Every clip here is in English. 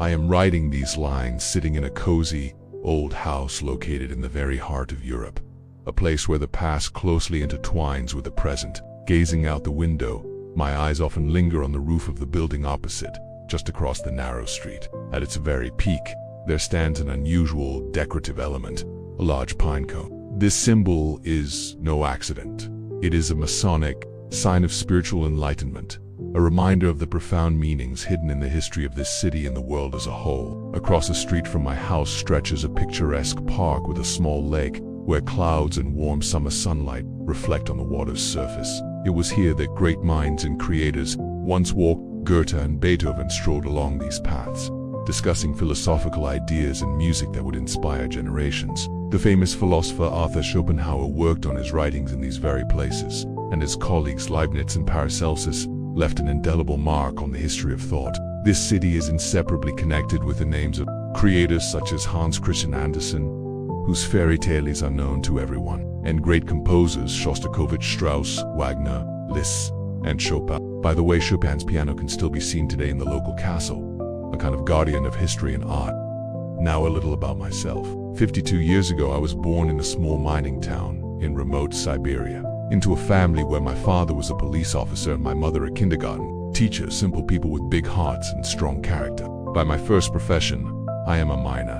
I am writing these lines sitting in a cozy, old house located in the very heart of Europe, a place where the past closely intertwines with the present. Gazing out the window, my eyes often linger on the roof of the building opposite, just across the narrow street. At its very peak, there stands an unusual decorative element, a large pine cone. This symbol is no accident. It is a Masonic sign of spiritual enlightenment, a reminder of the profound meanings hidden in the history of this city and the world as a whole. Across the street from my house stretches a picturesque park with a small lake where clouds and warm summer sunlight reflect on the water's surface. It was here that great minds and creators once walked. Goethe and Beethoven strolled along these paths, discussing philosophical ideas and music that would inspire generations. The famous philosopher Arthur Schopenhauer worked on his writings in these very places, and his colleagues Leibniz and Paracelsus left an indelible mark on the history of thought. This city is inseparably connected with the names of creators such as Hans Christian Andersen, whose fairy tales are known to everyone, and great composers Shostakovich, Strauss, Wagner, Liszt, and Chopin. By the way, Chopin's piano can still be seen today in the local castle, a kind of guardian of history and art. Now a little about myself. 52 years ago, I was born in a small mining town in remote Siberia, into a family where my father was a police officer and my mother a kindergarten teacher, simple people with big hearts and strong character. By my first profession, I am a miner,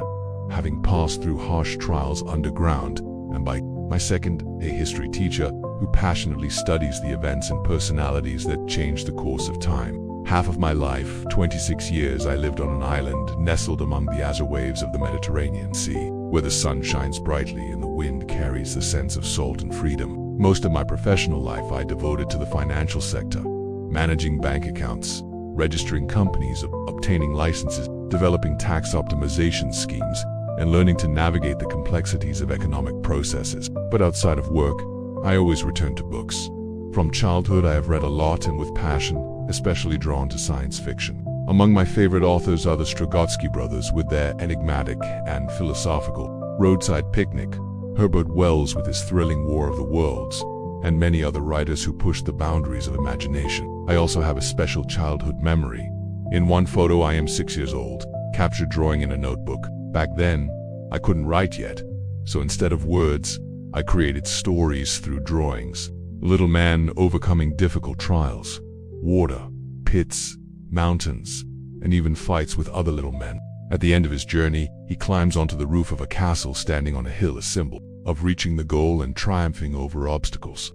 having passed through harsh trials underground, and by my second, a history teacher who passionately studies the events and personalities that changed the course of time. Half of my life, 26 years, I lived on an island nestled among the azure waves of the Mediterranean Sea, where the sun shines brightly and the wind carries the sense of salt and freedom. Most of my professional life I devoted to the financial sector, managing bank accounts, registering companies, obtaining licenses, developing tax optimization schemes, and learning to navigate the complexities of economic processes. But outside of work, I always return to books. From childhood, I have read a lot and with passion, especially drawn to science fiction. Among my favorite authors are the Strugatsky brothers with their enigmatic and philosophical Roadside Picnic, Herbert Wells with his thrilling War of the Worlds, and many other writers who pushed the boundaries of imagination. I also have a special childhood memory. In one photo, I am 6 years old, captured drawing in a notebook. Back then, I couldn't write yet, so instead of words, I created stories through drawings. A little man overcoming difficult trials, water, pits, mountains, and even fights with other little men. At the end of his journey, he climbs onto the roof of a castle standing on a hill, a symbol of reaching the goal and triumphing over obstacles.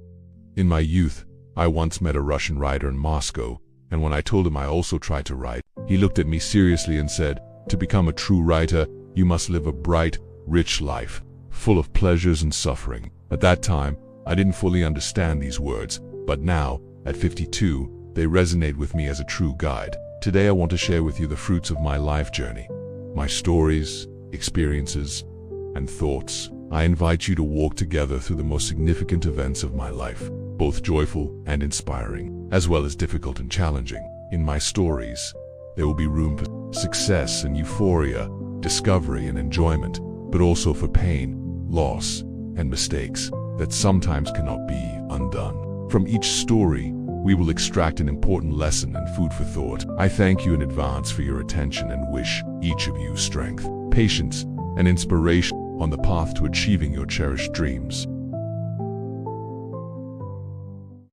In my youth, I once met a Russian writer in Moscow, and when I told him I also tried to write, he looked at me seriously and said, "To become a true writer, you must live a bright, rich life, full of pleasures and suffering." At that time, I didn't fully understand these words, but now, at 52, they resonate with me as a true guide. Today I want to share with you the fruits of my life journey, my stories, experiences, and thoughts. I invite you to walk together through the most significant events of my life, both joyful and inspiring, as well as difficult and challenging. In my stories, there will be room for success and euphoria, discovery and enjoyment, but also for pain, loss, and mistakes that sometimes cannot be undone. From each story, we will extract an important lesson and food for thought. I thank you in advance for your attention and wish each of you strength, patience, and inspiration on the path to achieving your cherished dreams.